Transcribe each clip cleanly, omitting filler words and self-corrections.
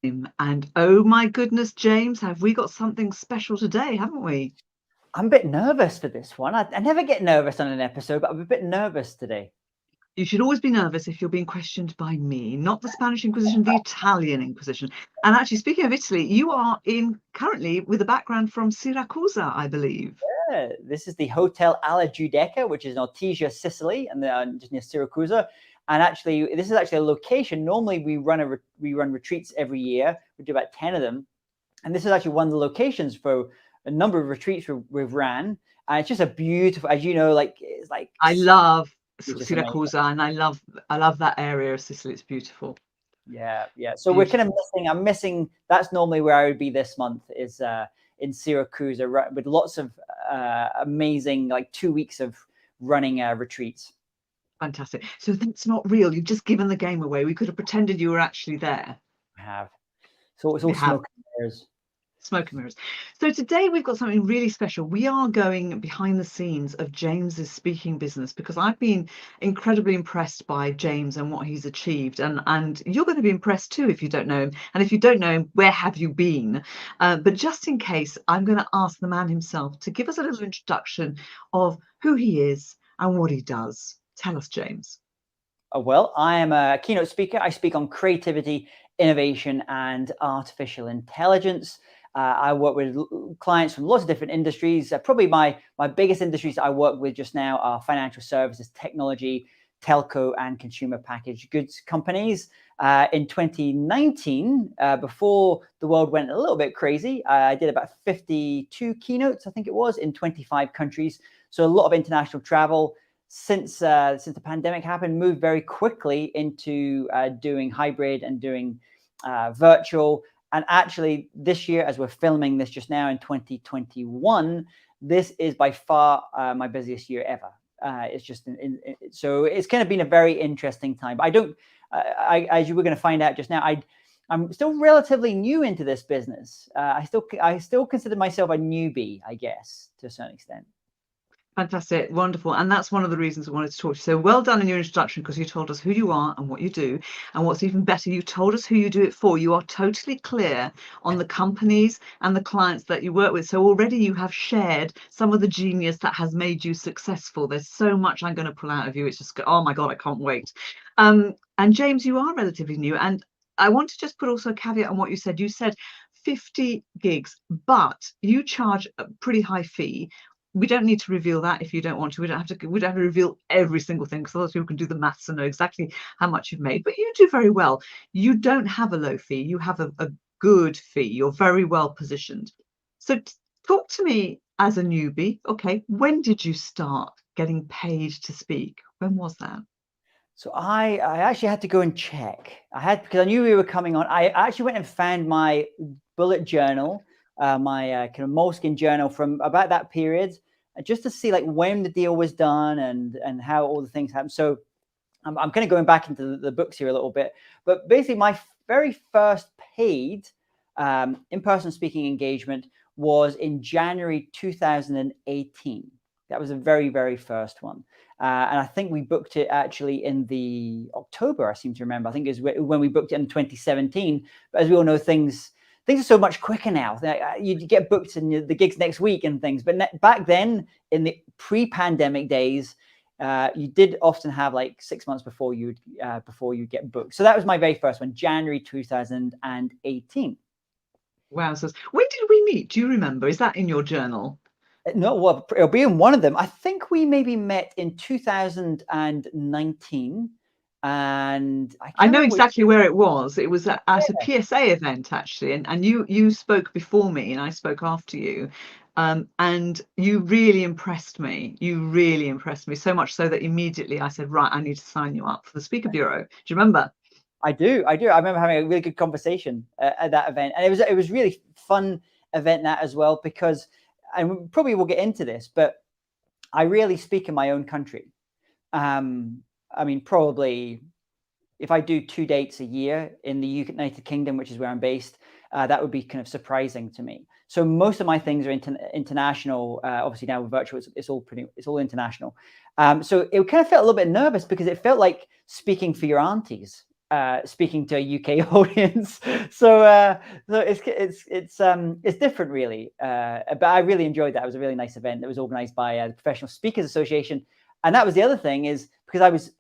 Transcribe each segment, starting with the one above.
And oh my goodness, James, have we got something special today, haven't we? I'm a bit nervous for this one. I never get nervous on an episode, but I'm a bit nervous today. You should always be nervous if you're being questioned by me, not the Spanish Inquisition, the Italian Inquisition. And actually, speaking of Italy, you are in currently with a background from Siracusa, I believe. Yeah, this is the Hotel Alla Giudecca, which is in Ortigia, Sicily, and just near Siracusa. And actually, this is actually a location. Normally, we run retreats every year. We do about 10 of them, and this is actually one of the locations for a number of retreats we've ran. And it's just a beautiful, as you know, it's like I love it's just amazing. Siracusa, and I love that area of Sicily. It's beautiful. Yeah. So we're kind of missing. I'm missing. That's normally where I would be this month. Is in Syracuse with lots of amazing 2 weeks of running retreats. Fantastic. So that's not real. You've just given the game away. We could have pretended you were actually there. I have. So it's all smoke and mirrors. Smoke and mirrors. So today we've got something really special. We are going behind the scenes of James's speaking business because I've been incredibly impressed by James and what he's achieved. And you're going to be impressed too if you don't know him. And if you don't know him, where have you been? But just in case, I'm going to ask the man himself to give us a little introduction of who he is and what he does. Tell us, James. Well, I am a keynote speaker. I speak on creativity, innovation, and artificial intelligence. I work with clients from lots of different industries. Probably my biggest industries I work with just now are financial services, technology, telco, and consumer packaged goods companies. In 2019, before the world went a little bit crazy, I did about 52 keynotes, I think it was, in 25 countries. So a lot of international travel. Since the pandemic happened, moved very quickly into doing hybrid and doing virtual. And actually, this year, as we're filming this just now in 2021, this is by far my busiest year ever. It's just so it's kind of been a very interesting time. But as you were going to find out just now, I'm still relatively new into this business. I still consider myself a newbie, I guess, to a certain extent. Fantastic, wonderful. And that's one of the reasons I wanted to talk to you. So well done in your introduction, because you told us who you are and what you do. And what's even better, you told us who you do it for. You are totally clear on the companies and the clients that you work with. So already you have shared some of the genius that has made you successful. There's so much I'm going to pull out of you. It's just, oh my God, I can't wait. And James, you are relatively new. And I want to just put also a caveat on what you said. You said 50 gigs, but you charge a pretty high fee. We don't need to reveal that if you don't want to. We don't have to reveal every single thing, because otherwise people can do the maths and know exactly how much you've made. But you do very well. You don't have a low fee. You have a good fee. You're very well positioned. So talk to me as a newbie. Okay, when did you start getting paid to speak? When was that? So I actually had to go and check. Because I knew we were coming on. I actually went and found my bullet journal, my kind of moleskin journal from about that period, just to see when the deal was done and how all the things happened. So I'm kind of going back into the books here a little bit. But basically, my very first paid in-person speaking engagement was in January 2018. That was the very, very first one. And I think we booked it actually in the October, I seem to remember. I think it was when we booked it in 2017. But as we all know, things are so much quicker now. You get booked in the gigs next week and things. But back then, in the pre-pandemic days, you did often have 6 months before you get booked. So that was my very first one, January 2018. Wow. So when did we meet? Do you remember? Is that in your journal? No, well, it'll be in one of them. I think we maybe met in 2019, and I know exactly where it was. It was at a PSA event, actually, and you spoke before me, and I spoke after you, and you really impressed me. You really impressed me, so much so that immediately I said, right, I need to sign you up for the Speaker Bureau. Do you remember? I do. I remember having a really good conversation at that event, and it was really fun event that as well, because. And probably we'll get into this, but I rarely speak in my own country. I mean, probably if I do 2 dates a year in the United Kingdom, which is where I'm based, that would be kind of surprising to me. So most of my things are international. Obviously now with virtual, it's all international. So it kind of felt a little bit nervous, because it felt like speaking for your aunties. speaking to a UK audience. So it's different, really. But I really enjoyed that. It was a really nice event that was organized by the Professional Speakers Association. And that was the other thing, is because I was,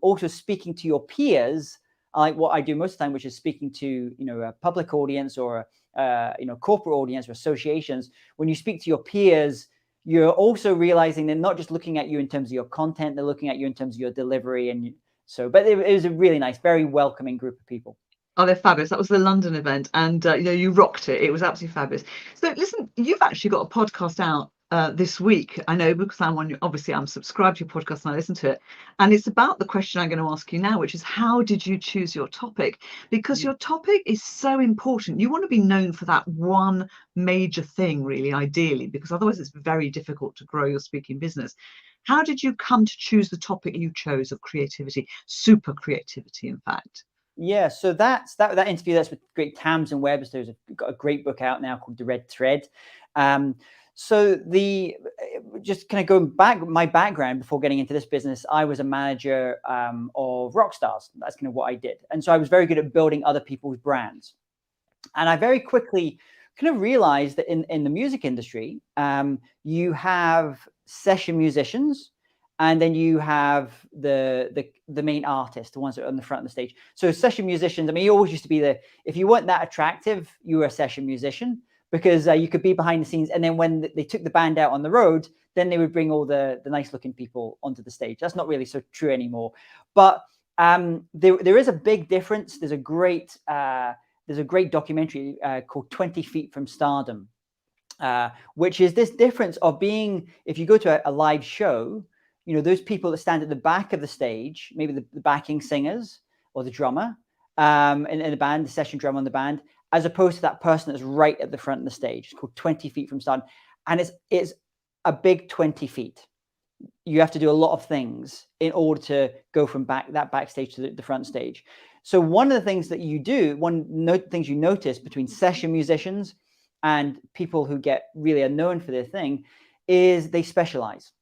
also speaking to your peers, like what I do most of the time, which is speaking to, a public audience or, corporate audience or associations. When you speak to your peers, you're also realizing they're not just looking at you in terms of your content, they're looking at you in terms of your delivery. And so, but it was a really nice, very welcoming group of people. Oh, they're fabulous. That was the London event, and you rocked it. It was absolutely fabulous. So, listen, you've actually got a podcast out this week. I know, because I'm subscribed to your podcast and I listen to it, and it's about the question I'm going to ask you now, which is, how did you choose your topic? Because your topic is so important. You want to be known for that one major thing, really, ideally, because otherwise it's very difficult to grow your speaking business. How did you come to choose the topic you chose of creativity, super creativity, in fact? Yeah, so that interview, that's with great Tamsin Webster, who's got a great book out now called The Red Thread. So just kind of going back, my background before getting into this business, I was a manager of rock stars. That's kind of what I did. And so I was very good at building other people's brands. And I very quickly kind of realized that in the music industry, you have session musicians, and then you have the main artist, the ones that are on the front of the stage. So session musicians, I mean, you always used to be if you weren't that attractive, you were a session musician, because you could be behind the scenes. And then when they took the band out on the road, then they would bring all the nice looking people onto the stage. That's not really so true anymore. But there is a big difference. There's a great documentary called 20 Feet from Stardom, which is this difference of being, if you go to a live show, those people that stand at the back of the stage, maybe the backing singers or the drummer in the band, the session drummer on the band, as opposed to that person that's right at the front of the stage. It's called 20 Feet from Stardom. And it's a big 20 feet. You have to do a lot of things in order to go from that backstage to the front stage. So one of the things that you do, things you notice between session musicians and people who really are known for their thing, is they specialize.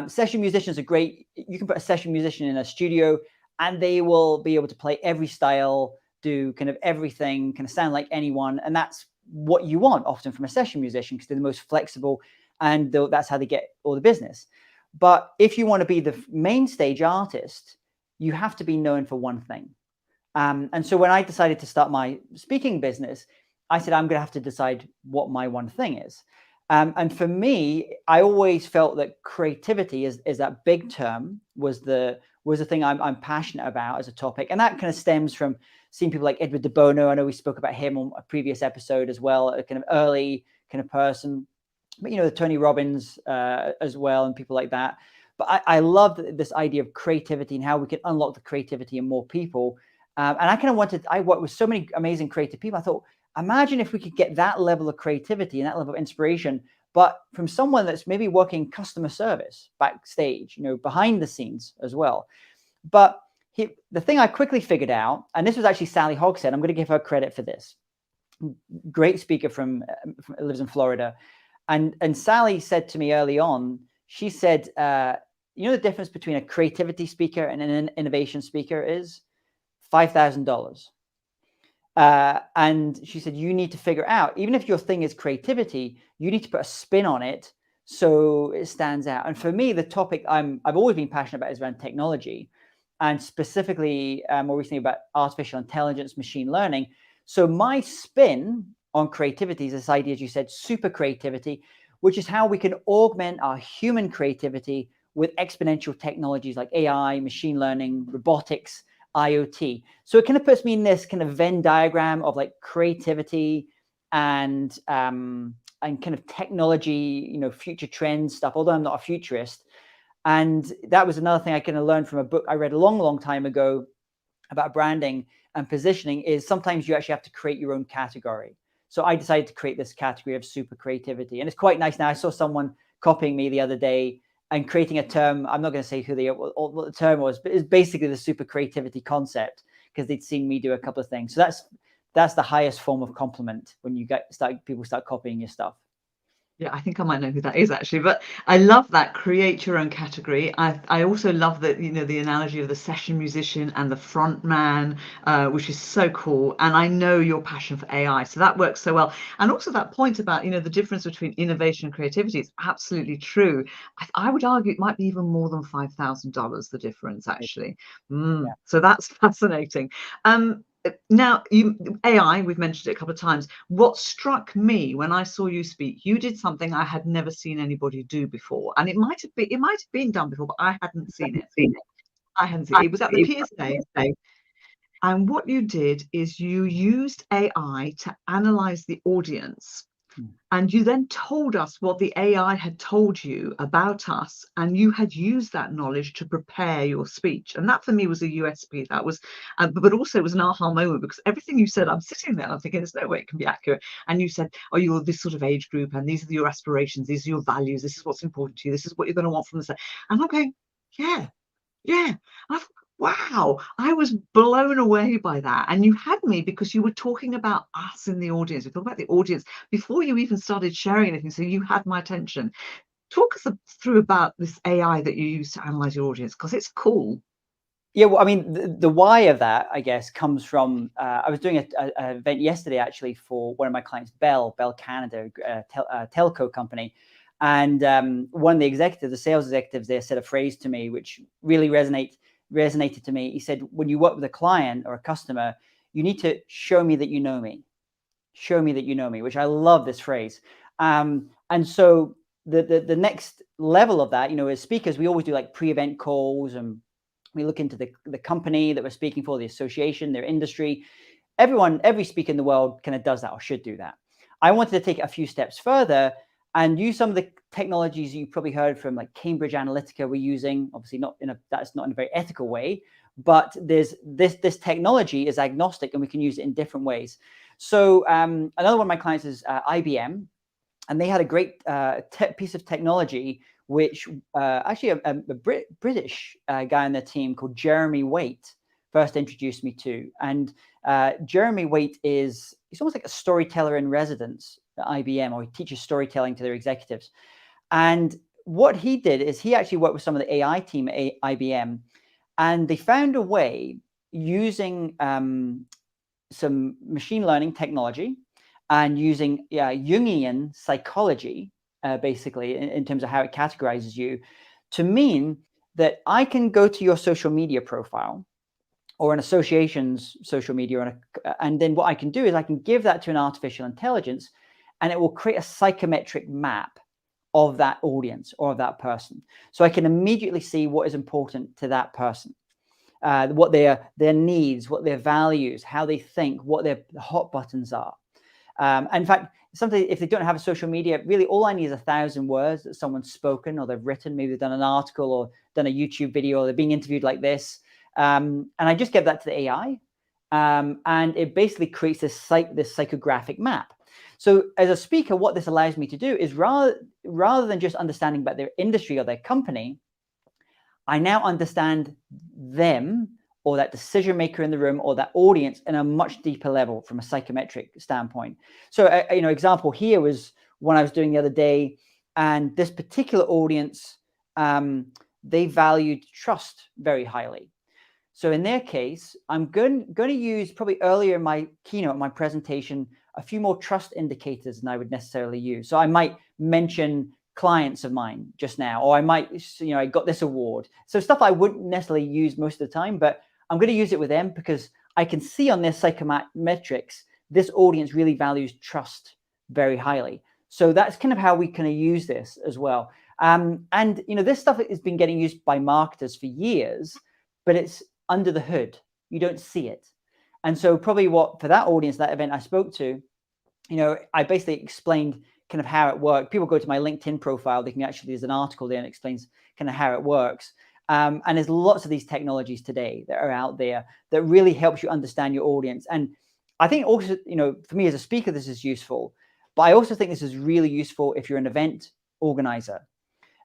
Session musicians are great. You can put a session musician in a studio and they will be able to play every style, do kind of everything, kind of sound like anyone. And that's what you want often from a session musician, because they're the most flexible, and that's how they get all the business. But if you want to be the main stage artist, you have to be known for one thing. And so when I decided to start my speaking business, I said, I'm going to have to decide what my one thing is. And for me, I always felt that creativity is that big term was the thing I'm passionate about as a topic. And that kind of stems from seeing people like Edward de Bono. I know we spoke about him on a previous episode as well, a kind of early kind of person. But, the Tony Robbins as well, and people like that. But I love this idea of creativity and how we can unlock the creativity in more people. And I work with so many amazing creative people. I thought, imagine if we could get that level of creativity and that level of inspiration, but from someone that's maybe working customer service backstage, behind the scenes as well. But the thing I quickly figured out, and this was actually Sally Hogshead, I'm going to give her credit for this. Great speaker lives in Florida. And Sally said to me early on, she said, the difference between a creativity speaker and an innovation speaker is $5,000. And she said, you need to figure out, even if your thing is creativity, you need to put a spin on it so it stands out. And for me, the topic I've always been passionate about is around technology, and specifically more recently about artificial intelligence, machine learning. So my spin on creativity is this idea, as you said, super creativity, which is how we can augment our human creativity with exponential technologies like AI, machine learning, robotics, IoT. So it kind of puts me in this kind of Venn diagram of like creativity and kind of technology, future trends stuff, although I'm not a futurist. And that was another thing I kind of learned from a book I read a long, long time ago about branding and positioning, is sometimes you actually have to create your own category. So I decided to create this category of super creativity. And it's quite nice now. I saw someone copying me the other day and creating a term. I'm not going to say what the term was, but it's basically the super creativity concept, because they'd seen me do a couple of things. So that's the highest form of compliment, when people start copying your stuff. Yeah, I think I might know who that is actually, but I love that create your own category. I also love that, the analogy of the session musician and the front man, which is so cool. And I know your passion for AI, so that works so well. And also that point about, the difference between innovation and creativity is absolutely true. I would argue it might be even more than $5,000, the difference actually. Yeah. So that's fascinating. Now, AI, we've mentioned it a couple of times. What struck me when I saw you speak, you did something I had never seen anybody do before, and it might have been done before, but I hadn't seen it. I hadn't seen it. It was at the PSA, and what you did is you used AI to analyze the audience. Mm. And you then told us what the AI had told you about us, and you had used that knowledge to prepare your speech. And that for me was a USP. That was, but also it was an aha moment because everything you said, I'm sitting there, I'm thinking, there's no way it can be accurate. And you said, oh, you're this sort of age group, and these are your aspirations, these are your values, this is what's important to you, this is what you're going to want from the set. And I'm going, yeah, yeah. I thought, wow, I was blown away by that. And you had me because you were talking about us in the audience. We talked about the audience before you even started sharing anything. So you had my attention. Talk us through about this AI that you use to analyze your audience, because it's cool. Yeah, well, I mean, the why of that, I guess, comes from I was doing an event yesterday actually for one of my clients, Bell Canada, a telco company, and one of the executives, the sales executives there, said a phrase to me which really resonated to me. He said, "When you work with a client or a customer, you need to show me that you know me. Show me that you know me," which I love this phrase. And so the next level of that, as speakers, we always do like pre-event calls, and we look into the company that we're speaking for, the association, their industry. Every speaker in the world kind of does that or should do that. I wanted to take it a few steps further and use some of the technologies you've probably heard from, like Cambridge Analytica we're using, obviously that's not in a very ethical way, but there's this technology is agnostic and we can use it in different ways. So another one of my clients is IBM, and they had a great piece of technology which actually a British guy on their team called Jeremy Waite first introduced me to. And Jeremy Waite he's almost like a storyteller in residence at IBM, or he teaches storytelling to their executives. And what he did is he actually worked with some of the AI team at IBM, and they found a way using some machine learning technology and using Jungian psychology, basically, in terms of how it categorizes you, to mean that I can go to your social media profile or an association's social media, and then what I can do is I can give that to an artificial intelligence, and it will create a psychometric map of that audience or of that person. So I can immediately see what is important to that person. What their needs, what their values, how they think, what their hot buttons are. And in fact, something, if they don't have a social media, really all I need is 1,000 words that someone's spoken or they've written. Maybe they've done an article or done a YouTube video, or they're being interviewed like this. And I just give that to the AI. And it basically creates this psychographic map. So as a speaker, what this allows me to do is rather than just understanding about their industry or their company, I now understand them, or that decision maker in the room, or that audience, in a much deeper level from a psychometric standpoint. So, example here was one I was doing the other day, and this particular audience, they valued trust very highly. So in their case, I'm going to use, probably earlier in my keynote, my presentation, a few more trust indicators than I would necessarily use. So I might mention clients of mine just now, or I might, I got this award. So stuff I wouldn't necessarily use most of the time, but I'm going to use it with them because I can see on their psychometrics, this audience really values trust very highly. So that's kind of how we kind of use this as well. And, this stuff has been getting used by marketers for years, but it's under the hood. You don't see it. And so probably for that audience, that event I spoke to, I basically explained kind of how it worked. People go to my LinkedIn profile. There's an article there that explains kind of how it works. And there's lots of these technologies today that are out there that really helps you understand your audience. And I think also, for me as a speaker, this is useful, but I also think this is really useful if you're an event organizer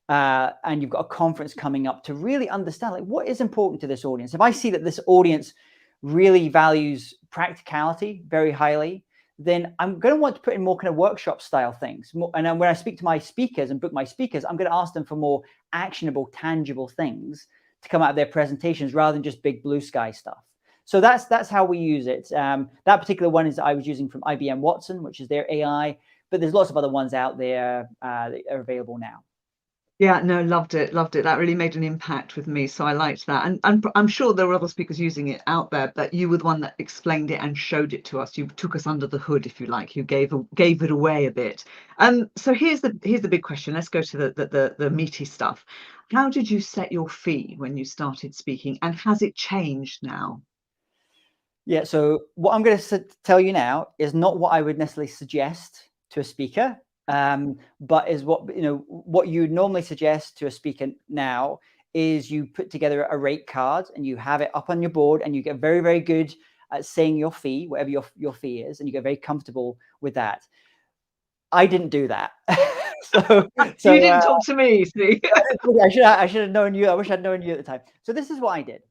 and you've got a conference coming up, to really understand, like, what is important to this audience. If I see that this audience really values practicality very highly, then I'm going to want to put in more kind of workshop style things. And then when I speak to my speakers and book my speakers, I'm going to ask them for more actionable, tangible things to come out of their presentations rather than just big blue sky stuff. So that's how we use it. That particular one is I was using from IBM Watson, which is their AI, but there's lots of other ones out there that are available now. Yeah, no, loved it. That really made an impact with me, so I liked that. And I'm sure there were other speakers using it out there, but you were the one that explained it and showed it to us. You took us under the hood, if you like. You gave it away a bit. So here's the big question. Let's go to the meaty stuff. How did you set your fee when you started speaking, and has it changed now? Yeah, so what I'm going to tell you now is not what I would necessarily suggest to a speaker. But is what you normally suggest to a speaker now is you put together a rate card and you have it up on your board, and you get very, very good at saying your fee, whatever your fee is, and you get very comfortable with that. I didn't do that. so you didn't talk to me, see? I should have known you. I wish I'd known you at the time. So this is what I did.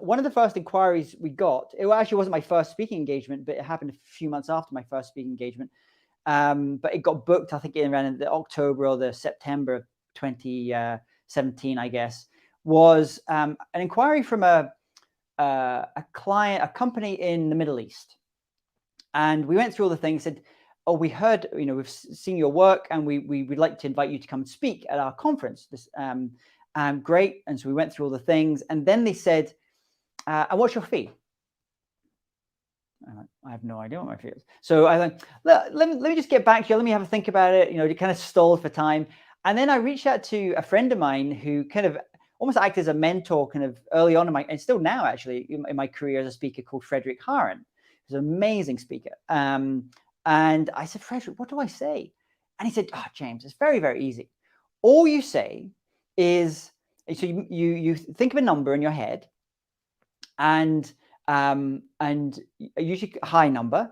One of the first inquiries we got, it actually wasn't my first speaking engagement, but it happened a few months after my first speaking engagement. But it got booked, I think, around the October or the September of 2017, I guess, was an inquiry from a client, a company in the Middle East. And we went through all the things, said, oh, we heard, we've seen your work, and we'd like to invite you to come and speak at our conference. This, great. And so we went through all the things. And then they said, and what's your fee? I have no idea what my fee is. So I thought, let me just get back to you. Let me have a think about it. It kind of stalled for time. And then I reached out to a friend of mine who kind of almost acted as a mentor kind of early on and still now actually in my career as a speaker, called Frederick Haren, who's an amazing speaker. And I said, Frederick, what do I say? And he said, oh, James, it's very, very easy. All you say is, so you think of a number in your head, and usually a high number,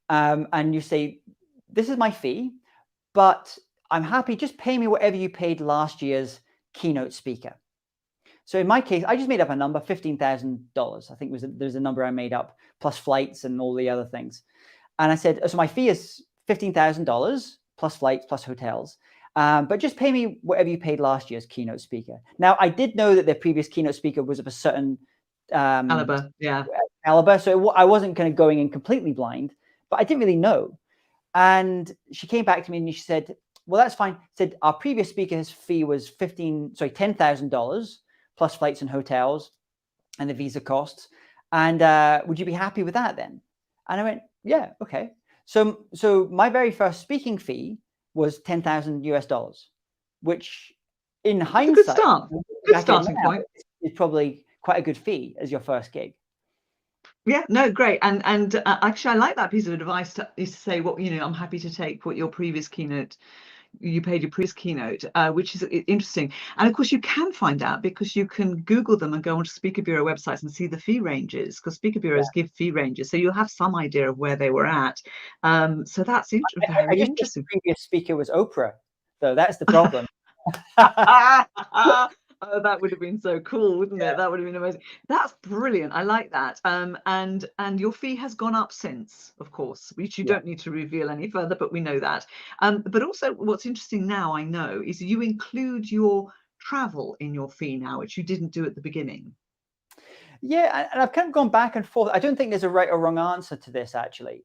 and you say, this is my fee, but I'm happy, just pay me whatever you paid last year's keynote speaker. So in my case, I just made up a number, $15,000. I think there's a number I made up, plus flights and all the other things. And I said, so my fee is $15,000 plus flights, plus hotels. But just pay me whatever you paid last year's keynote speaker. Now, I did know that their previous keynote speaker was of a certain caliber, so I wasn't kind of going in completely blind, but I didn't really know. And she came back to me and she said, well, that's fine. Said our previous speaker's fee was $10,000 plus flights and hotels and the visa costs. And would you be happy with that then? And I went, yeah, okay. So my very first speaking fee was $10,000 US, which in hindsight, good starting point. Is probably quite a good fee as your first gig. Yeah, no, great. And actually, I like that piece of advice is to say, well, I'm happy to take what your previous keynote, you paid your previous keynote, which is interesting. And of course, you can find out because you can Google them and go onto Speaker Bureau websites and see the fee ranges, because Speaker Bureaus give fee ranges. So you'll have some idea of where they were at. So that's very interesting. The previous speaker was Oprah, though. That's the problem. Oh, that would have been so cool, wouldn't it? That would have been amazing. That's brilliant. I like that. And your fee has gone up since, of course, which you don't need to reveal any further, but we know that. But also what's interesting now, I know, is you include your travel in your fee now, which you didn't do at the beginning. Yeah, and I've kind of gone back and forth. I don't think there's a right or wrong answer to this, actually.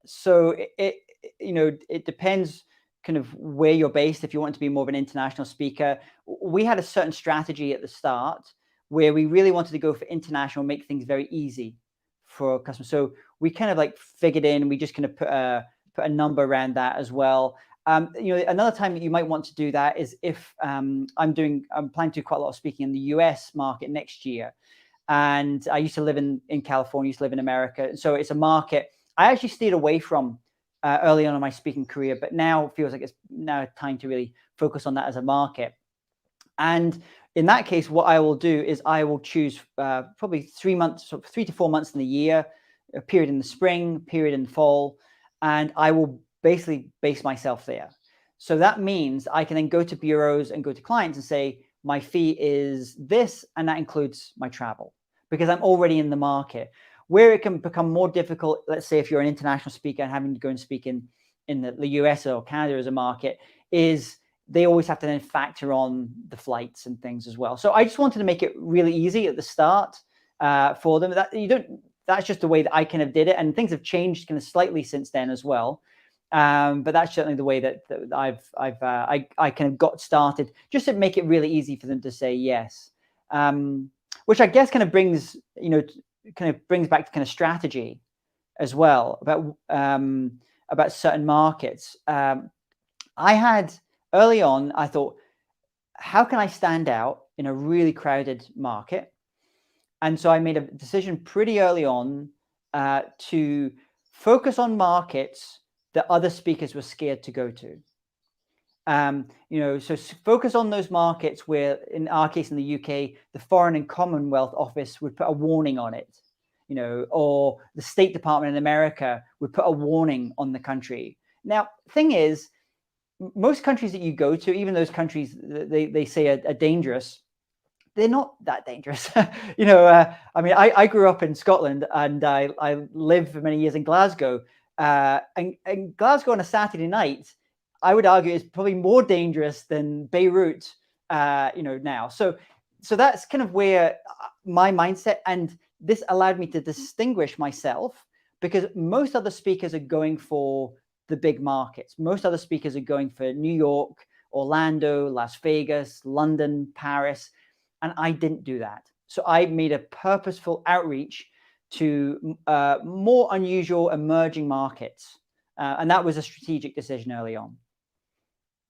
So it depends kind of where you're based. If you want to be more of an international speaker, we had a certain strategy at the start where we really wanted to go for international, make things very easy for customers. So we kind of like figured in, we just kind of put a number around that as well. Another time that you might want to do that is if I'm planning to do quite a lot of speaking in the US market next year. And I used to live in California, used to live in America. So it's a market I actually stayed away from early on in my speaking career, but now it feels like it's now time to really focus on that as a market. And in that case, what I will do is I will choose probably 3 to 4 months in the year, a period in the spring, period in the fall, and I will basically base myself there. So that means I can then go to bureaus and go to clients and say, my fee is this, and that includes my travel, because I'm already in the market. Where it can become more difficult, let's say if you're an international speaker and having to go and speak in the US or Canada as a market, is they always have to then factor on the flights and things as well. So I just wanted to make it really easy at the start for them. That's just the way that I kind of did it, and things have changed kind of slightly since then as well. But that's certainly the way that I kind of got started, just to make it really easy for them to say yes. Which I guess kind of brings back to kind of strategy as well about certain markets. I had early on, I thought, how can I stand out in a really crowded market? And so I made a decision pretty early on to focus on markets that other speakers were scared to go to. So focus on those markets where, in our case in the UK, the Foreign and Commonwealth Office would put a warning on it, or the State Department in America would put a warning on the country. Now, thing is, most countries that you go to, even those countries they say are dangerous, they're not that dangerous. I grew up in Scotland, and I lived for many years in Glasgow. And Glasgow on a Saturday night, I would argue, is probably more dangerous than Beirut, now. So that's kind of where my mindset, and this allowed me to distinguish myself, because most other speakers are going for the big markets. Most other speakers are going for New York, Orlando, Las Vegas, London, Paris, and I didn't do that. So I made a purposeful outreach to more unusual emerging markets, and that was a strategic decision early on.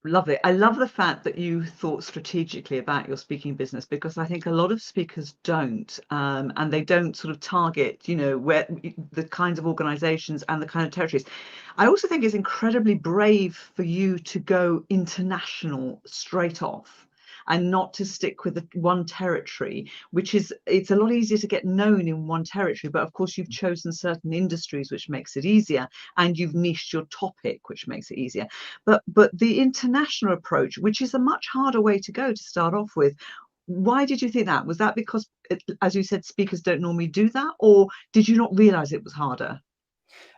Lovely. I love the fact that you thought strategically about your speaking business, because I think a lot of speakers don't, and they don't sort of target, where the kinds of organizations and the kind of territories. I also think it's incredibly brave for you to go international straight off, and not to stick with one territory, it's a lot easier to get known in one territory. But of course, you've chosen certain industries, which makes it easier, and you've niched your topic, which makes it easier. But the international approach, which is a much harder way to go to start off with, why did you think that? Was that because, as you said, speakers don't normally do that, or did you not realize it was harder?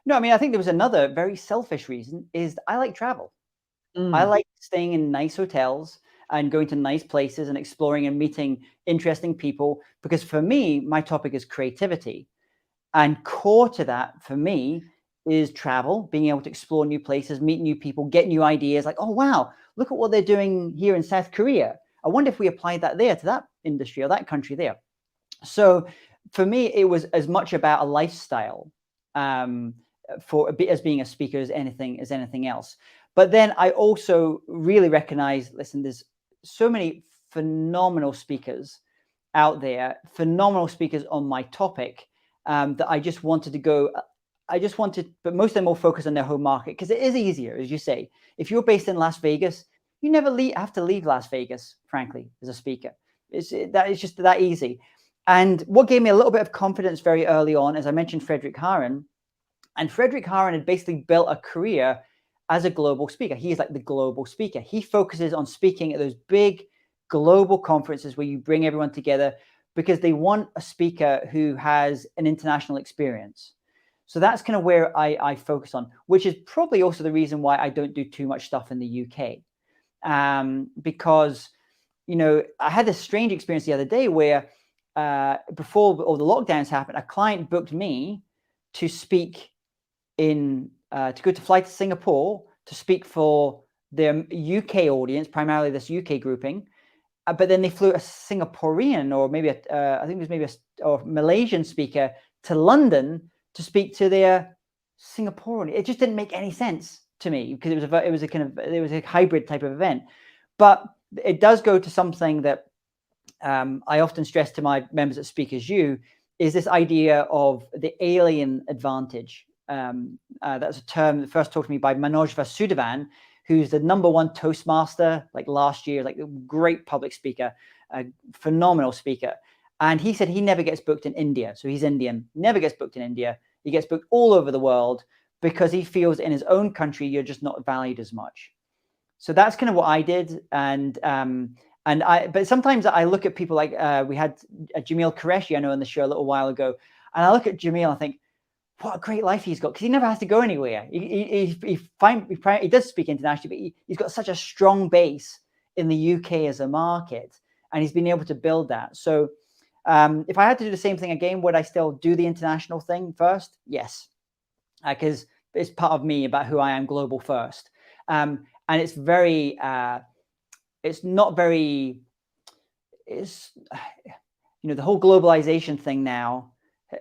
No, I think there was another very selfish reason, is I like travel. I like staying in nice hotels and going to nice places and exploring and meeting interesting people, because for me, my topic is creativity. And core to that for me is travel, being able to explore new places, meet new people, get new ideas, like, oh, wow, look at what they're doing here in South Korea. I wonder if we applied that there to that industry or that country there. So for me, it was as much about a lifestyle as being a speaker as anything else. But then I also really recognize, listen, there's so many phenomenal speakers out there, phenomenal speakers on my topic, that I just wanted to go. But most of them all focus on their home market, because it is easier, as you say. If you're based in Las Vegas, you never have to leave Las Vegas, frankly, as a speaker. It's just that easy. And what gave me a little bit of confidence very early on, as I mentioned, Frederick Harron. And Frederick Harron had basically built a career as a global speaker. He is like the global speaker. He focuses on speaking at those big global conferences where you bring everyone together, because they want a speaker who has an international experience. So that's kind of where I focus on, which is probably also the reason why I don't do too much stuff in the UK. Because, I had this strange experience the other day where before all the lockdowns happened, a client booked me to speak to fly to Singapore to speak for their UK audience, primarily this UK grouping. But then they flew a Singaporean, or maybe I think it was maybe a Malaysian speaker, to London to speak to their Singaporean. It just didn't make any sense to me, because it was a hybrid type of event. But it does go to something that I often stress to my members at Speak As You, is this idea of the alien advantage. That's a term that first taught to me by Manoj Vasudevan, who's the #1 Toastmaster, like last year, like a great public speaker, a phenomenal speaker. And he said he never gets booked in India. So he's Indian, never gets booked in India. He gets booked all over the world, because he feels in his own country, you're just not valued as much. So that's kind of what I did. But sometimes I look at people like, we had Jamil Qureshi, I know, on the show a little while ago. And I look at Jamil and I think, what a great life he's got, because he never has to go anywhere. He does speak internationally, but he's got such a strong base in the UK as a market, and he's been able to build that. So if I had to do the same thing again, would I still do the international thing first? Yes, because it's part of me about who I am, global first. And it's very, it's not very, it's, you know, the whole globalization thing now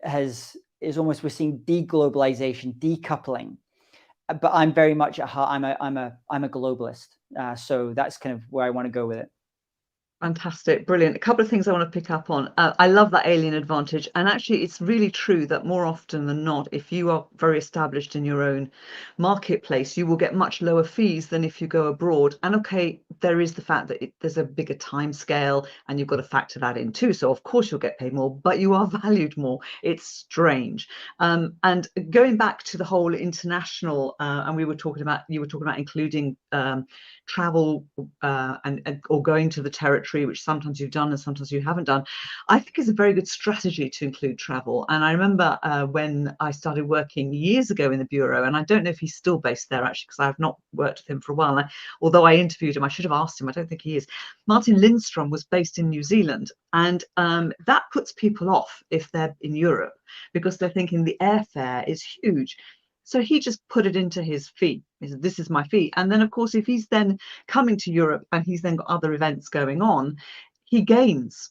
is almost, we're seeing deglobalization, decoupling. But I'm very much at heart, I'm a globalist. So that's kind of where I want to go with it. Fantastic, brilliant. A couple of things I want to pick up on. I love that alien advantage. And actually, it's really true that more often than not, if you are very established in your own marketplace, you will get much lower fees than if you go abroad. And okay, there is the fact that there's a bigger time scale and you've got to factor that in too. So of course you'll get paid more, but you are valued more. It's strange. And going back to the whole international, and you were talking about including travel or going to the territory, which sometimes you've done and sometimes you haven't done. I think it's a very good strategy to include travel. And I remember when I started working years ago in the bureau, and I don't know if he's still based there actually, because I have not worked with him for a while. And although I interviewed him, I should have asked him. I don't think he is. Martin Lindstrom was based in New Zealand, and that puts people off if they're in Europe, because they're thinking the airfare is huge. So he just put it into his fee. He said, this is my fee. And then, of course, if he's then coming to Europe and he's then got other events going on, he gains.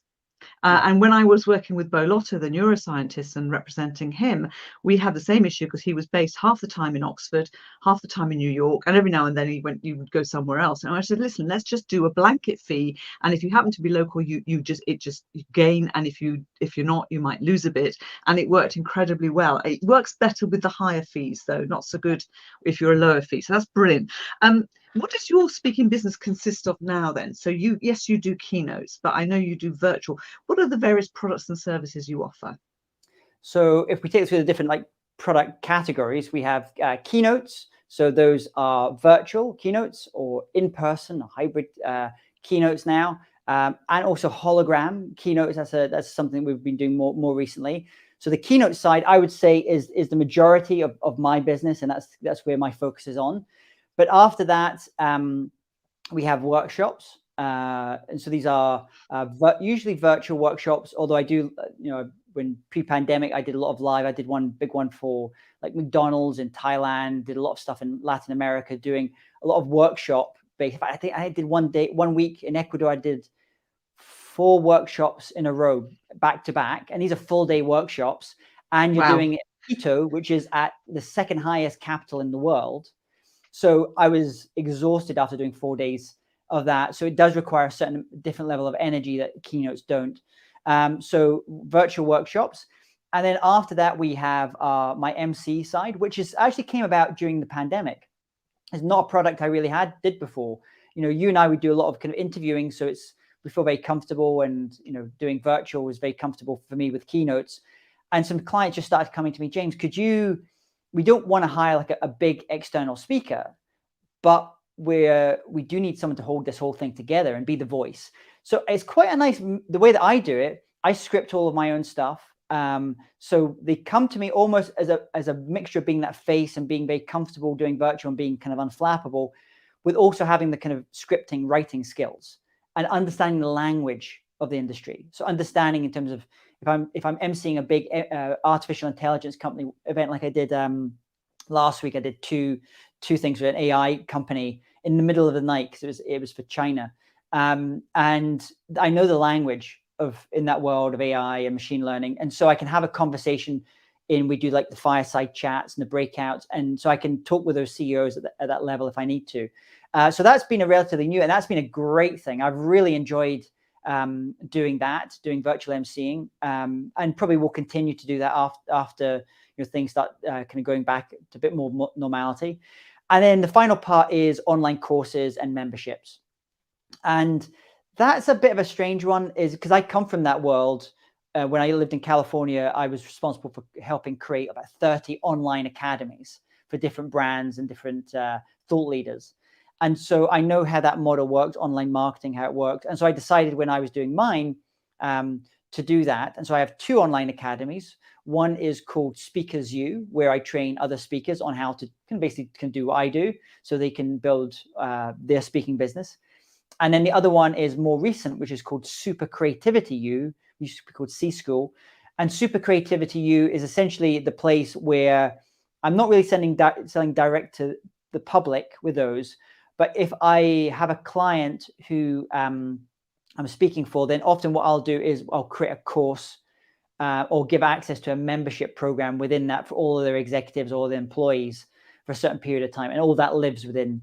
And when I was working with Bo Lotto, the neuroscientist, and representing him, we had the same issue, because he was based half the time in Oxford, half the time in New York, and every now and then you would go somewhere else. And I said, listen, let's just do a blanket fee, and if you happen to be local, you gain, and if you're not, you might lose a bit. And it worked incredibly well. It works better with the higher fees, though, not so good if you're a lower fee. So that's brilliant. What does your speaking business consist of now then? So yes, you do keynotes, but I know you do virtual. What are the various products and services you offer? So if we take this through the different product categories, we have keynotes. So those are virtual keynotes or in-person or hybrid keynotes now, and also hologram keynotes. That's something we've been doing more recently. So the keynote side, I would say, is the majority of my business, and that's where my focus is on. But after that, we have workshops. And so these are usually virtual workshops, although I do, when pre-pandemic, I did a lot of live. I did one big one for like McDonald's in Thailand, did a lot of stuff in Latin America, doing a lot of workshop based. I think I did 1 week in Ecuador. I did 4 workshops in a row, back to back. And these are full day workshops. And you're doing it in Quito, which is at the second highest capital in the world. So I was exhausted after doing 4 days of that. So it does require a certain different level of energy that keynotes don't. So virtual workshops. And then after that, we have my MC side, which actually came about during the pandemic. It's not a product I really did before. You and I would do a lot of kind of interviewing. So we feel very comfortable, and, doing virtual was very comfortable for me with keynotes. And some clients just started coming to me, James, we don't want to hire like a big external speaker, but we do need someone to hold this whole thing together and be the voice. So it's quite the way that I do it, I script all of my own stuff. So they come to me almost as a mixture of being that face and being very comfortable doing virtual and being kind of unflappable, with also having the kind of scripting, writing skills and understanding the language of the industry. So understanding in terms of, if I'm emceeing a big artificial intelligence company event, like I did last week, I did two things with an AI company in the middle of the night, because it was for China, and I know the language in that world of AI and machine learning, and so I can have a conversation. We do like the fireside chats and the breakouts, and so I can talk with those CEOs at that level if I need to. So that's been a relatively new, and that's been a great thing. I've really enjoyed doing virtual emceeing, and probably will continue to do that after things start kind of going back to a bit more normality. And then the final part is online courses and memberships, and that's a bit of a strange one, is because I come from that world. When I lived in California, I was responsible for helping create about 30 online academies for different brands and different thought leaders. And so I know how that model works, online marketing, how it worked. And so I decided when I was doing mine to do that. And so I have 2 online academies. One is called Speakers U, where I train other speakers on how to can do what I do, so they can build their speaking business. And then the other one is more recent, which is called Super Creativity U, which used to be called C School. And Super Creativity U is essentially the place where I'm not really selling direct to the public with those, but if I have a client who I'm speaking for, then often what I'll do is I'll create a course or give access to a membership program within that for all of their executives or the employees for a certain period of time. And all that lives within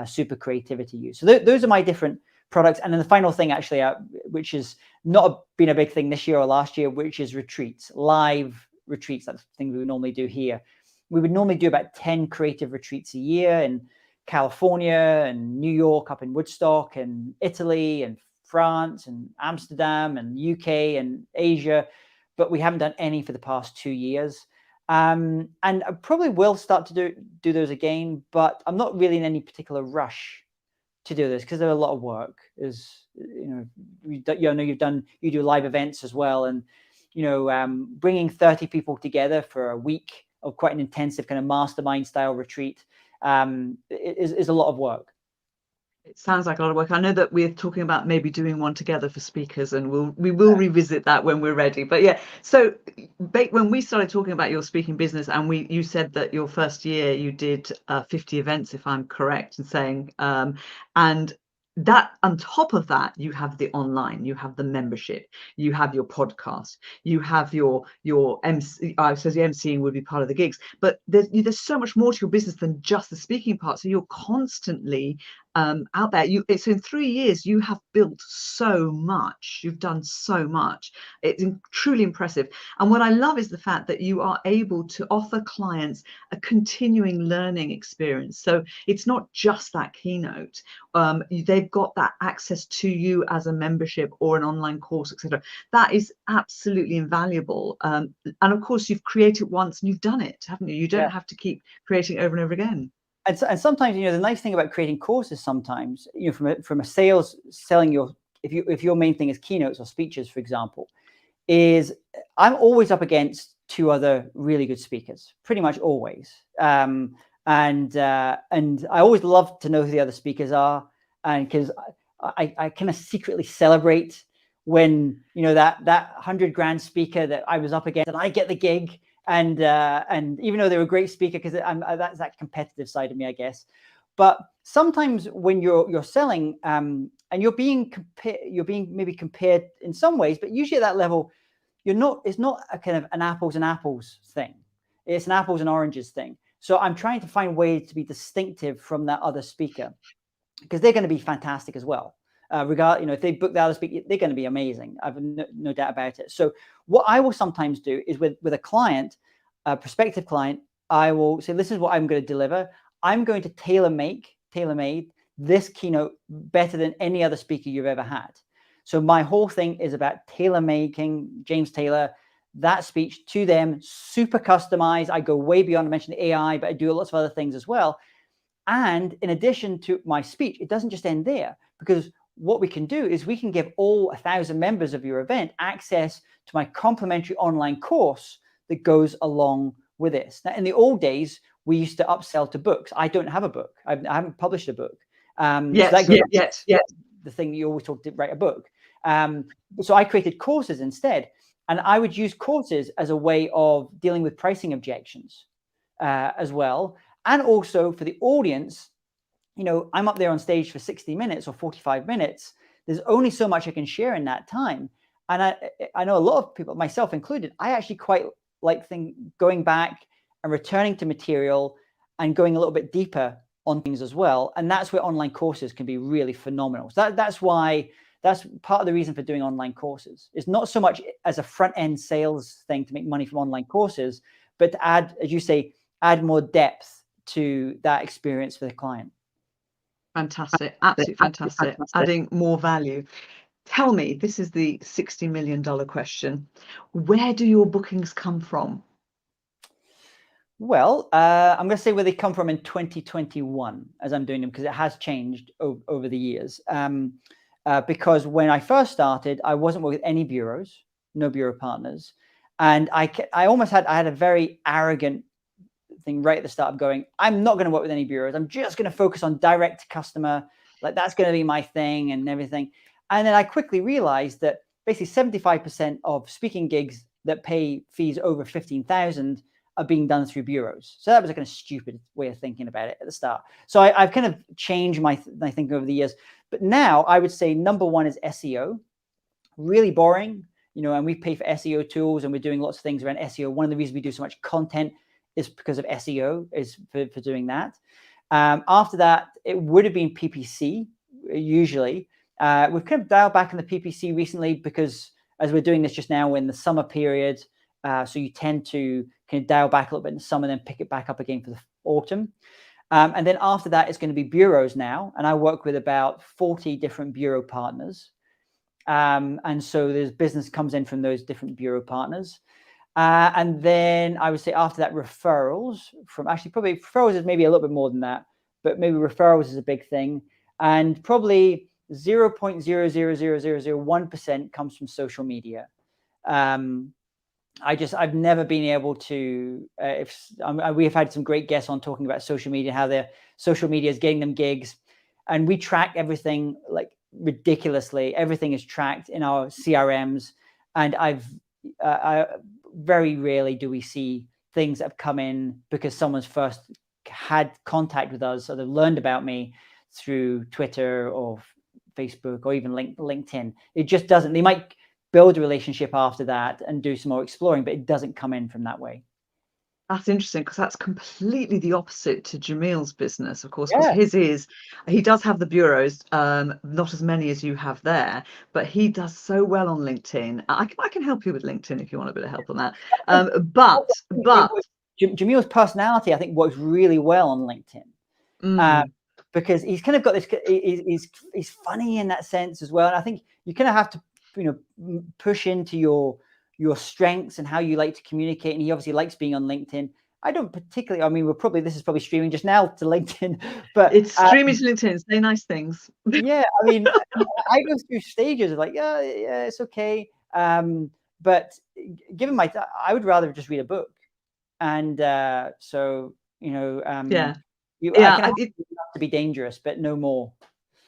Super Creativity U. So those are my different products. And then the final thing, actually, which has not been a big thing this year or last year, which is retreats, live retreats. That's the thing we would normally do here. We would normally do about 10 creative retreats a year in California and New York, up in Woodstock, and Italy and France and Amsterdam and UK and Asia. But we haven't done any for the past 2 years. And I probably will start to do those again, but I'm not really in any particular rush to do this because they're a lot of work. As you know, you do live events as well, and bringing 30 people together for a week of quite an intensive kind of mastermind style retreat is a lot of work. It sounds like a lot of work. I know that we're talking about maybe doing one together for speakers, and we will revisit that when we're ready. But yeah, so when we started talking about your speaking business, and you said that your first year you did 50 events, if I'm correct in saying, and that on top of that, you have the online, you have the membership, you have your podcast, you have your MC. I suppose the MCing would be part of the gigs, but there's so much more to your business than just the speaking part. So you're constantly out there. So in 3 years you have built so much. You've done so much. It's truly impressive. And what I love is the fact that you are able to offer clients a continuing learning experience. So it's not just that keynote. They've got that access to you as a membership or an online course, etc. That is absolutely invaluable. And of course, you've created once and you've done it, haven't you? You don't have to keep creating over and over again. And sometimes, the nice thing about creating courses, sometimes, from a selling your, if your main thing is keynotes or speeches, for example, is I'm always up against 2 other really good speakers, pretty much always. And I always love to know who the other speakers are, and because I kind of secretly celebrate when that 100 grand speaker that I was up against and I get the gig. And even though they're a great speaker, because that's that competitive side of me, I guess. But sometimes when you're selling and you're being maybe compared in some ways, but usually at that level, it's not a kind of an apples and apples thing. It's an apples and oranges thing. So I'm trying to find ways to be distinctive from that other speaker, because they're going to be fantastic as well. If they book the other speaker, they're going to be amazing. I've no doubt about it. So what I will sometimes do is with a client, a prospective client, I will say, this is what I'm going to deliver. I'm going to tailor-made this keynote better than any other speaker you've ever had. So my whole thing is about tailor-making James Taylor, that speech to them, super customized. I go way beyond, I mentioned AI, but I do lots of other things as well. And in addition to my speech, it doesn't just end there, because what we can do is we can give all 1,000 members of your event access to my complimentary online course that goes along with this. Now, in the old days, we used to upsell to books. I don't have a book. I haven't published a book. Yes. The thing you always talk to write a book. So I created courses instead. And I would use courses as a way of dealing with pricing objections as well. And also for the audience, I'm up there on stage for 60 minutes or 45 minutes. There's only so much I can share in that time. And I know a lot of people, myself included, I actually quite like going back and returning to material and going a little bit deeper on things as well. And that's where online courses can be really phenomenal. So that's part of the reason for doing online courses. It's not so much as a front-end sales thing to make money from online courses, but to add, as you say, add more depth to that experience for the client. Fantastic. Absolutely fantastic. Adding more value. Tell me, this is the $60 million question. Where do your bookings come from? Well, I'm going to say where they come from in 2021 as I'm doing them, because it has changed over the years. Because when I first started, I wasn't with any bureaus. no bureau partners. And I had a very arrogant thing right at the start of going, I'm not going to work with any bureaus. I'm just going to focus on direct to customer. Like that's going to be my thing and everything. And then I quickly realized that basically 75% of speaking gigs that pay fees over 15,000 are being done through bureaus. So that was a kind of stupid way of thinking about it at the start. So I've kind of changed my thinking over the years. But now I would say number one is SEO. Really boring, and we pay for SEO tools and we're doing lots of things around SEO. One of the reasons we do so much content is because of SEO, is for doing that. After that, it would have been PPC usually. We've kind of dialed back on the PPC recently because as we're doing this just now in the summer period, so you tend to kind of dial back a little bit in the summer, then pick it back up again for the autumn. And then after that, it's going to be bureaus now. And I work with about 40 different bureau partners. And so there's business comes in from those different bureau partners. And then I would say after that, referrals from probably referrals is maybe a little bit more than that, but maybe referrals is a big thing. And probably 0.00001% comes from social media. I've never been able to, we've had some great guests on talking about social media, how their social media is getting them gigs. And we track everything like ridiculously. Everything is tracked in our CRMs. And very rarely do we see things that have come in because someone's first had contact with us or they've learned about me through Twitter or Facebook or even LinkedIn. It just doesn't. They might build a relationship after that and do some more exploring, but it doesn't come in from that way. That's interesting because that's completely the opposite to Jamil's business, of course, because he does have the bureaus, not as many as you have there, but he does so well on LinkedIn. I can help you with LinkedIn if you want a bit of help on that. But Jamil's personality, I think, works really well on LinkedIn. Because he's kind of got this, he's funny in that sense as well. And I think you kind of have to, push into your strengths and how you like to communicate. And he obviously likes being on LinkedIn. I don't particularly, this is probably streaming just now to LinkedIn, but it's streaming to LinkedIn, say nice things. Yeah. I go through stages of like, yeah, it's okay. But given I would rather just read a book. And I have to be dangerous, but no more.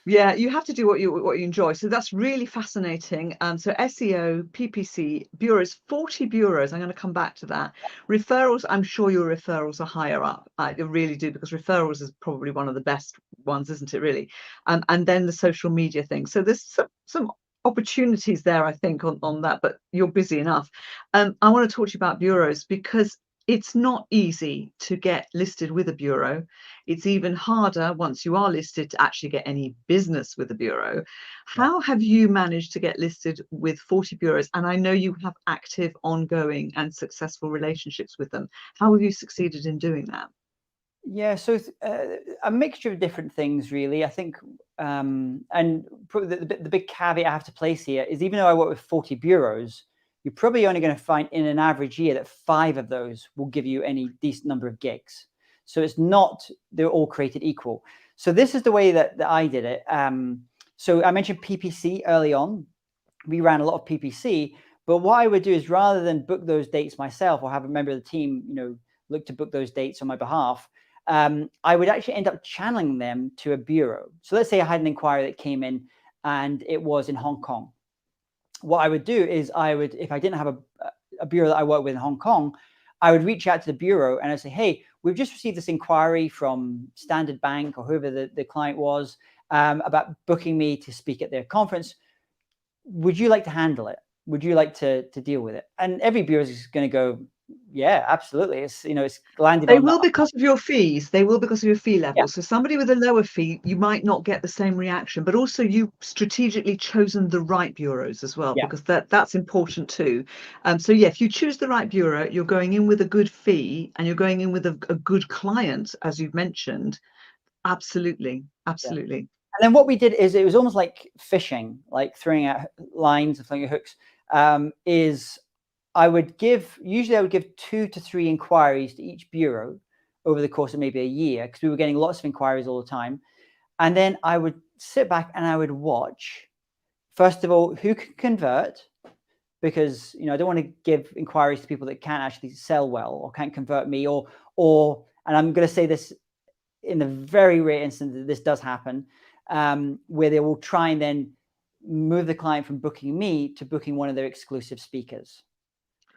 Yeah, you have to do what you enjoy. So that's really fascinating. So SEO, PPC, bureaus, 40 bureaus. I'm going to come back to that. Referrals, I'm sure your referrals are higher up. I really do, because referrals is probably one of the best ones, isn't it, really? And then the social media thing. So there's some opportunities there, I think, on that, but you're busy enough. I want to talk to you about bureaus because it's not easy to get listed with a bureau. It's even harder once you are listed to actually get any business with a bureau. How have you managed to get listed with 40 bureaus? And I know you have active, ongoing and successful relationships with them. How have you succeeded in doing that? Yeah, so a mixture of different things, really. I think, and probably the big caveat I have to place here is, even though I work with 40 bureaus, you're probably only going to find in an average year that 5 of those will give you any decent number of gigs. So it's not, they're all created equal. So this is the way that I did it. So I mentioned PPC early on. We ran a lot of PPC, but what I would do is, rather than book those dates myself or have a member of the team, look to book those dates on my behalf, I would actually end up channeling them to a bureau. So let's say I had an inquiry that came in and it was in Hong Kong. What I would do is if I didn't have a bureau that I work with in Hong Kong, I would reach out to the bureau and I'd say, hey, we've just received this inquiry from Standard Bank or whoever the client was, about booking me to speak at their conference. Would you like to handle it? Would you like to deal with it? And every bureau is going to go, yeah, absolutely. It's landed. They will, because of your fees. They will, because of your fee level. Yeah. So somebody with a lower fee, you might not get the same reaction, but also you've strategically chosen the right bureaus as well, because that's important too. So yeah, if you choose the right bureau, you're going in with a good fee and you're going in with a good client, as you've mentioned. Absolutely. Absolutely. Yeah. And then what we did is, it was almost like fishing, like throwing out lines and throwing out hooks. I would give 2 to 3 inquiries to each bureau over the course of maybe a year, because we were getting lots of inquiries all the time. And then I would sit back and I would watch, first of all, who could convert, because, I don't want to give inquiries to people that can't actually sell well or can't convert me, and I'm going to say this in the very rare instance that this does happen, where they will try and then move the client from booking me to booking one of their exclusive speakers.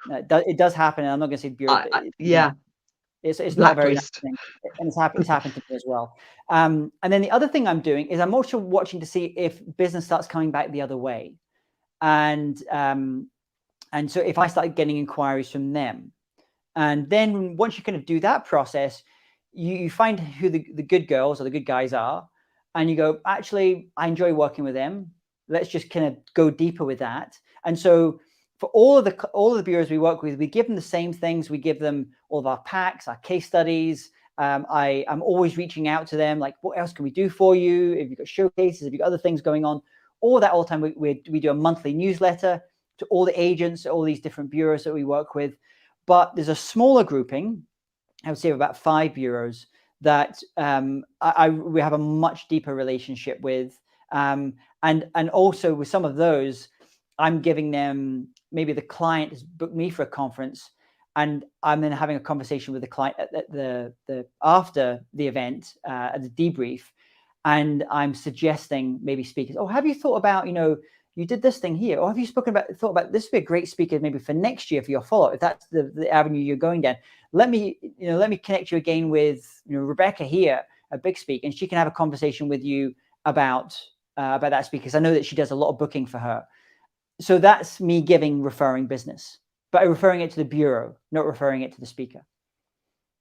It does happen, and I'm not going to say bureau. It's not a very nice thing, and it's happened to me as well. And then the other thing I'm doing is I'm also watching to see if business starts coming back the other way, and so if I start getting inquiries from them, and then once you kind of do that process, you find who the good girls or the good guys are, and you go, actually, I enjoy working with them. Let's just kind of go deeper with that. And so for all of the bureaus we work with, we give them the same things. We give them all of our packs, our case studies. I'm always reaching out to them, like, what else can we do for you? If you've got showcases, if you've got other things going on, all that all the time. We do a monthly newsletter to all the agents, all these different bureaus that we work with. But there's a smaller grouping, I would say about 5 bureaus, that we have a much deeper relationship with. And also with some of those, I'm giving them, maybe the client has booked me for a conference, and I'm then having a conversation with the client at the after the event, at the debrief, and I'm suggesting maybe speakers. Oh, have you thought about, you did this thing here, or have you thought about this would be a great speaker maybe for next year for your follow-up, if that's the avenue you're going down. Let me connect you again with Rebecca here at Big Speak, and she can have a conversation with you about that speaker, because I know that she does a lot of booking for her. So that's me referring business, but referring it to the bureau, not referring it to the speaker.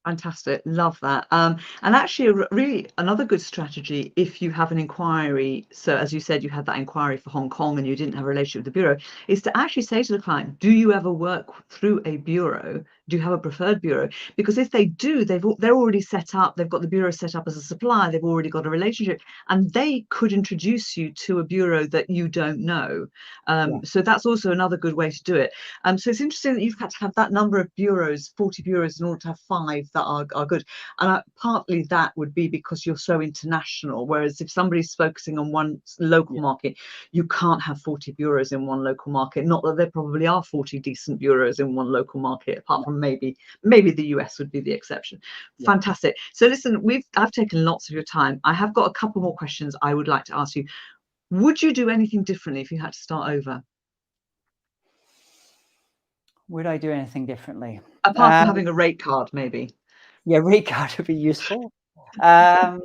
Fantastic. Love that. And actually, really another good strategy if you have an inquiry. So as you said, you had that inquiry for Hong Kong and you didn't have a relationship with the bureau, is to actually say to the client, do you ever work through a bureau? Do you have a preferred bureau? Because if they do, they're already set up. They've got the bureau set up as a supplier. They've already got a relationship, and they could introduce you to a bureau that you don't know. So that's also another good way to do it. So it's interesting that you've had to have that number of bureaus, 40 bureaus, in order to have 5 that are good. And partly that would be because you're so international. Whereas if somebody's focusing on one local market, you can't have 40 bureaus in one local market. Not that there probably are 40 decent bureaus in one local market, apart from maybe the US would be the exception. Fantastic. So listen, I've taken lots of your time. I have got a couple more questions I would like to ask you. Would you do anything differently if you had to start over? Would I do anything differently? Apart from having a rate card, maybe. Yeah, rate card would be useful. I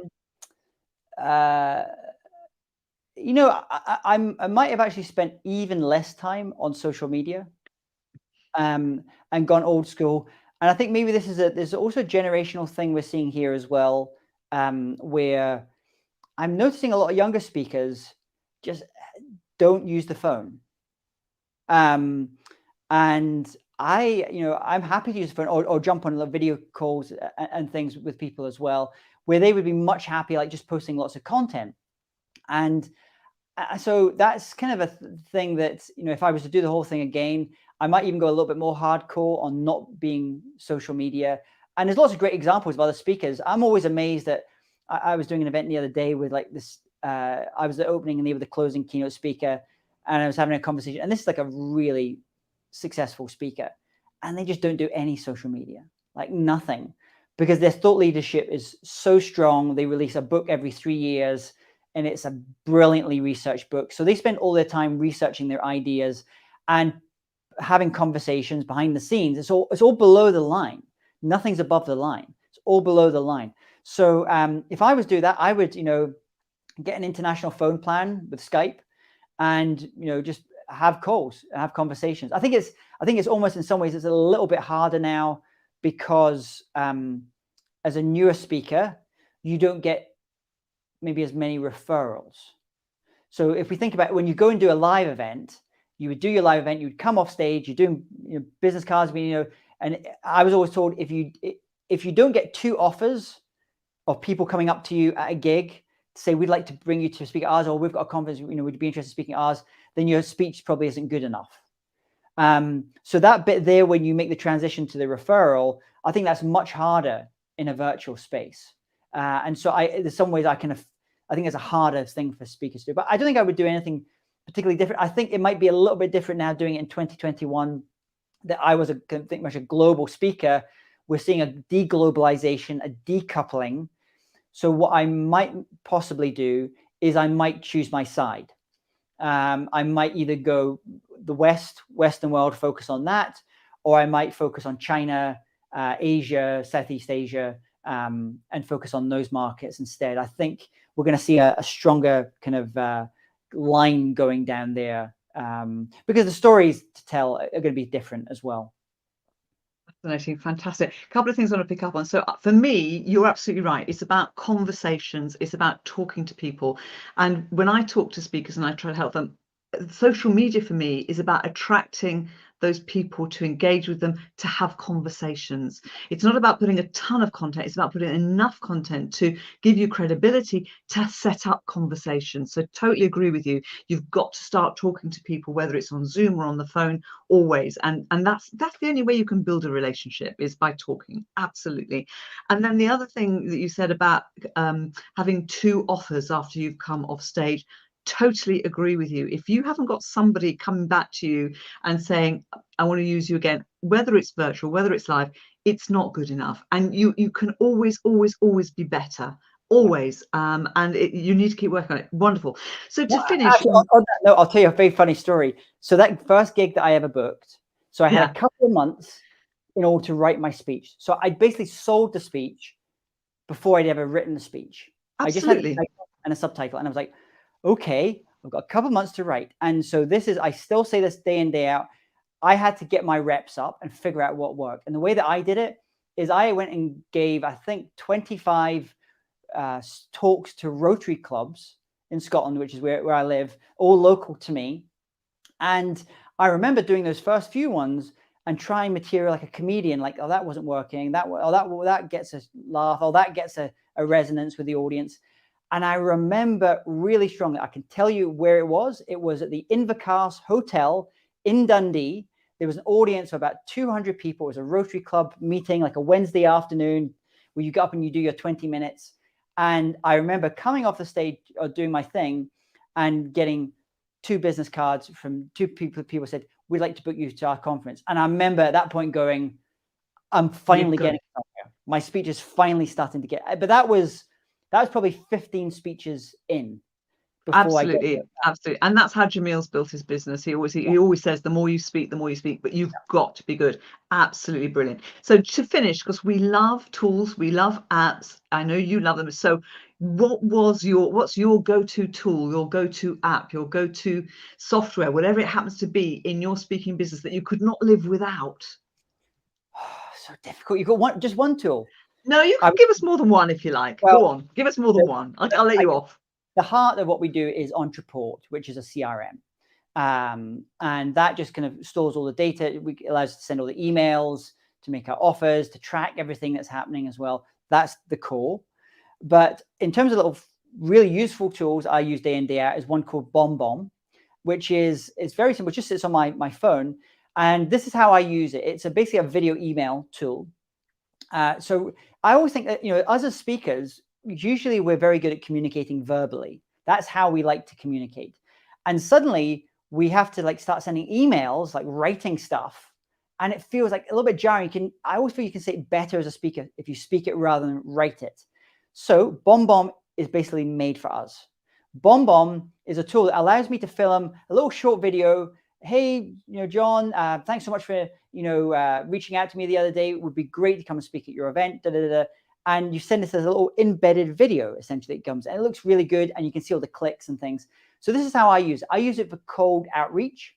might have actually spent even less time on social media, and gone old school. And I think maybe there's also a generational thing we're seeing here as well, where I'm noticing a lot of younger speakers just don't use the phone. And I'm happy to use the phone or jump on video calls and things with people as well, where they would be much happier, like just posting lots of content. And so that's kind of a thing that, if I was to do the whole thing again, I might even go a little bit more hardcore on not being social media. And there's lots of great examples of other speakers. I'm always amazed that I was doing an event the other day with like this, I was the opening and they were the closing keynote speaker, and I was having a conversation, and this is like a really successful speaker, and they just don't do any social media, like nothing, because their thought leadership is so strong. They release a book every 3 years, and it's a brilliantly researched book. So they spend all their time researching their ideas and having conversations behind the scenes. It's all below the line. Nothing's above the line. It's all below the line. So if I was to do that, I would, get an international phone plan with Skype, and just have calls, have conversations. I think it's almost, in some ways, it's a little bit harder now, because as a newer speaker, you don't get maybe as many referrals. So if we think about when you go and do a live event, you would do your live event, you'd come off stage, you're doing business cards, and I was always told, if you don't get 2 offers of people coming up to you at a gig to say, we'd like to bring you to speak at ours, or we've got a conference, would you be interested in speaking at ours, then your speech probably isn't good enough. So that bit there, when you make the transition to the referral, I think that's much harder in a virtual space. And so there's some ways I think it's a harder thing for speakers to do, but I don't think I would do anything particularly different. I think it might be a little bit different now doing it in 2021, that I was think much a global speaker. We're seeing a deglobalization, a decoupling. So what I might possibly do is I might choose my side. I might either go the Western world, focus on that, or I might focus on China, Asia, Southeast Asia, and focus on those markets instead. I think we're going to see a stronger kind of line going down there, because the stories to tell are going to be different as well. Fascinating, fantastic. A couple of things I want to pick up on. So for me, you're absolutely right. It's about conversations. It's about talking to people. And when I talk to speakers and I try to help them, social media for me is about attracting those people, to engage with them, to have conversations. It's not about putting a ton of content. It's about putting enough content to give you credibility to set up conversations. So totally agree with you. You've got to start talking to people, whether it's on Zoom or on the phone, always. And that's the only way you can build a relationship, is by talking. Absolutely. And then the other thing that you said about having 2 offers after you've come off stage, totally agree with you. If you haven't got somebody coming back to you and saying, I want to use you again, whether it's virtual, whether it's live, it's not good enough. And you can always be better, always. You need to keep working on it. Wonderful. So to finish, actually, on that note, I'll tell you a very funny story. So that first gig that I ever booked, so I had a couple of months in order to write my speech. So I basically sold the speech before I'd ever written the speech. Absolutely. I just had a title and a subtitle, and I was like, okay, I've got a couple months to write. And so this is, I still say this day in, day out, I had to get my reps up and figure out what worked. And the way that I did it is I went and gave, I think, 25 talks to Rotary clubs in Scotland, which is where I live, all local to me. And I remember doing those first few ones and trying material like a comedian, like, oh, that wasn't working. That gets a laugh. Oh, that gets a resonance with the audience. And I remember really strongly, I can tell you where it was. It was at the Invercars Hotel in Dundee. There was an audience of about 200 people. It was a Rotary Club meeting, like a Wednesday afternoon, where you get up and you do your 20 minutes. And I remember coming off the stage or doing my thing and getting 2 business cards from 2 people. People said, we'd like to book you to our conference. And I remember at that point going, I'm finally getting somewhere. My speech is finally starting to get, but that was probably 15 speeches in. Absolutely. And that's how Jamil's built his business. He always says, the more you speak, but you've got to be good. Absolutely brilliant. So to finish, because we love tools, we love apps. I know you love them. So what's your go-to tool, your go-to app, your go-to software, whatever it happens to be in your speaking business that you could not live without? So difficult. You've got just one tool. No, you can give us more than one if you like. Well, go on, give us more than one. I'll let you off. The heart of what we do is Entreport, which is a CRM. And that just kind of stores all the data. It allows us to send all the emails, to make our offers, to track everything that's happening as well. That's the core. But in terms of little really useful tools I use day in, day out, is one called BombBomb, which it's very simple. It just sits on my phone. And this is how I use it. It's basically a video email tool. So I always think that, us as speakers, usually we're very good at communicating verbally. That's how we like to communicate. And suddenly we have to start sending emails, like writing stuff. And it feels like a little bit jarring. I always feel you can say it better as a speaker if you speak it rather than write it. So BombBomb is basically made for us. BombBomb is a tool that allows me to film a little short video. Hey, John, thanks so much for, reaching out to me the other day. It would be great to come and speak at your event. And you send this as a little embedded video, essentially. It comes and it looks really good, and you can see all the clicks and things. So this is how I use it. I use it for cold outreach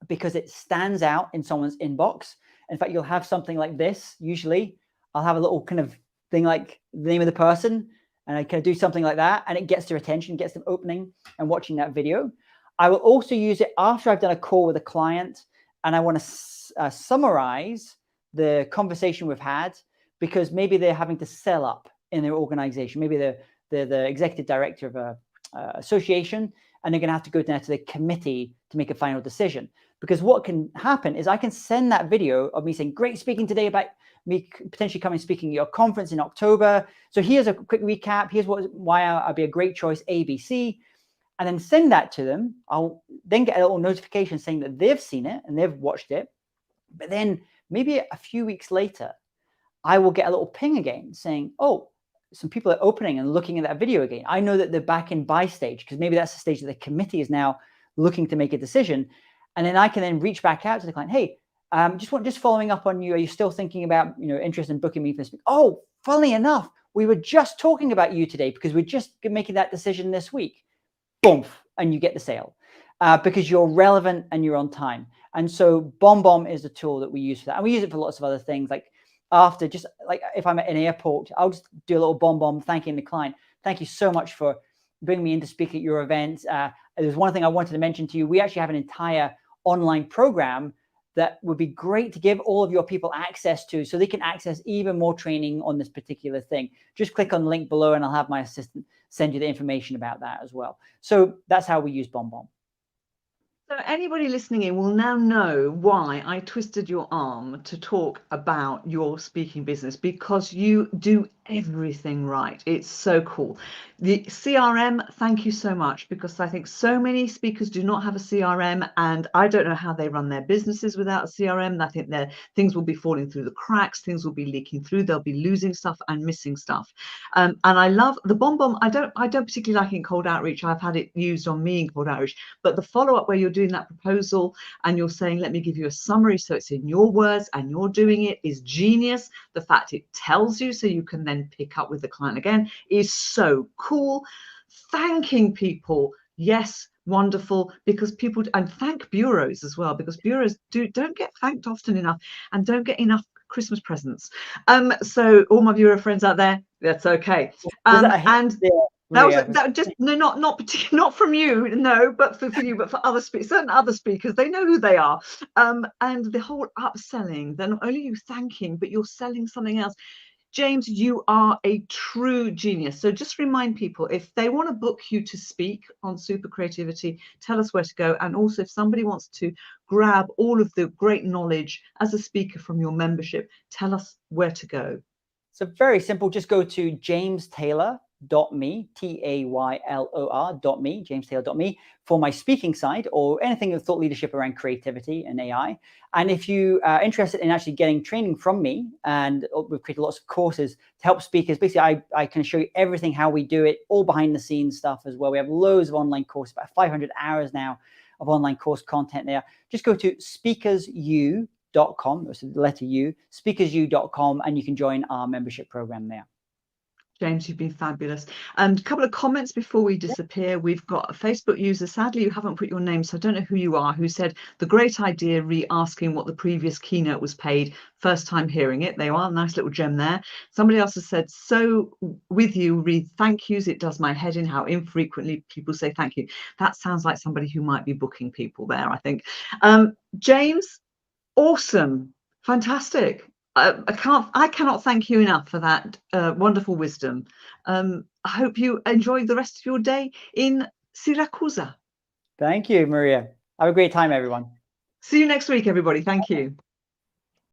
because it stands out in someone's inbox. In fact, you'll have something like this. Usually I'll have a little kind of thing like the name of the person, and I kind of do something like that, and it gets their attention, gets them opening and watching that video. I will also use it after I've done a call with a client and I want to summarize the conversation we've had, because maybe they're having to sell up in their organization. Maybe they're the executive director of a association, and they're going to have to go down to the committee to make a final decision. Because what can happen is I can send that video of me saying, great speaking today about me potentially coming speaking at your conference in October. So here's a quick recap. Here's why I'll be a great choice, A, B, C. and then send that to them. I'll then get a little notification saying that they've seen it and they've watched it. But then maybe a few weeks later, I will get a little ping again saying, oh, some people are opening and looking at that video again. I know that they're back in buy stage, because maybe that's the stage that the committee is now looking to make a decision. And then I can then reach back out to the client. Hey, just following up on you. Are you still thinking about, interest in booking me for this? Oh, funnily enough, we were just talking about you today because we're just making that decision this week. Boom, and you get the sale because you're relevant and you're on time. And so BombBomb is a tool that we use for that. And we use it for lots of other things, like after, just like if I'm at an airport, I'll just do a little BombBomb thanking the client. Thank you so much for bringing me in to speak at your event. There's one thing I wanted to mention to you. We actually have an entire online program that would be great to give all of your people access to, so they can access even more training on this particular thing. Just click on the link below and I'll have my assistant send you the information about that as well. So that's how we use BombBomb. So anybody listening in will now know why I twisted your arm to talk about your speaking business, because you do everything right. It's so cool. The CRM, thank you so much, because I think so many speakers do not have a CRM, and I don't know how they run their businesses without a CRM. And I think their things will be falling through the cracks, things will be leaking through, they'll be losing stuff and missing stuff. And I love the BombBomb. I don't particularly like it in cold outreach. I've had it used on me in cold outreach, but the follow-up where you're doing that proposal and you're saying, let me give you a summary so it's in your words and you're doing it, is genius. The fact it tells you so you can then pick up with the client again is so cool. Thanking people, yes, wonderful, because people, and thank bureaus as well, because bureaus don't get thanked often enough and don't get enough Christmas presents. So all my bureau friends out there, that's okay. And that just not from you, no, but for you, but for certain other speakers, they know who they are. And the whole upselling, then not only you thanking, but you're selling something else. James, you are a true genius. So just remind people, if they want to book you to speak on Super Creativity, tell us where to go. And also, if somebody wants to grab all of the great knowledge as a speaker from your membership, tell us where to go. So very simple. Just go to jamestaylor.me, TAYLOR.me, jamestaylor.me, for my speaking side or anything of thought leadership around creativity and AI. And if you are interested in actually getting training from me, and we've created lots of courses to help speakers, basically I can show you everything, how we do it, all behind the scenes stuff as well. We have loads of online courses, about 500 hours now of online course content there. Just go to speakersu.com, so the letter U, speakersu.com, and you can join our membership program there. James, you've been fabulous. And a couple of comments before we disappear. We've got a Facebook user, sadly you haven't put your name, so I don't know who you are, who said, the great idea, re-asking what the previous keynote was paid, first time hearing it. They are a nice little gem there. Somebody else has said, so with you, read thank yous, it does my head in how infrequently people say thank you. That sounds like somebody who might be booking people there, I think. James, awesome, fantastic. I cannot thank you enough for that wonderful wisdom. I hope you enjoy the rest of your day in Siracusa. Thank you, Maria. Have a great time, everyone. See you next week, everybody. Thank you.